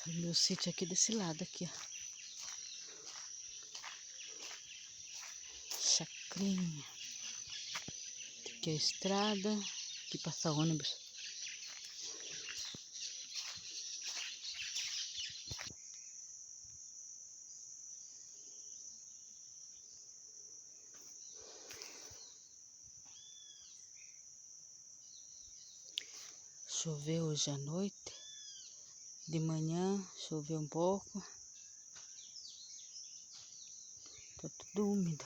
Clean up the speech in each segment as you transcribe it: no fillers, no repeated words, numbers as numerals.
O meu sítio aqui desse lado aqui, ó. Chacrinha. Aqui é a estrada. Aqui passa ônibus. Choveu hoje à noite. De manhã choveu um pouco. Tá tudo úmido.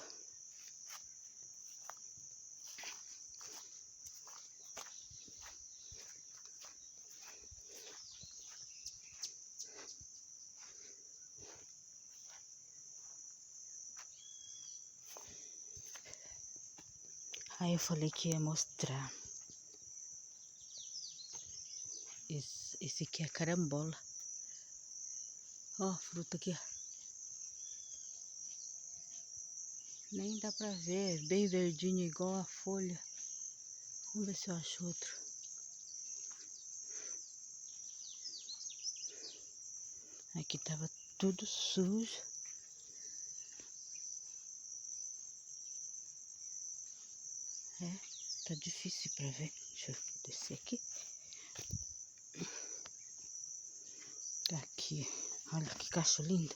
Aí eu falei que ia mostrar. Esse aqui é a carambola. Ó, a fruta aqui, ó. Nem dá pra ver, bem verdinho igual a folha. Vamos ver se eu acho outro. Aqui tava tudo sujo. É, tá difícil pra ver. Deixa eu descer aqui. Aqui, olha que cacho lindo.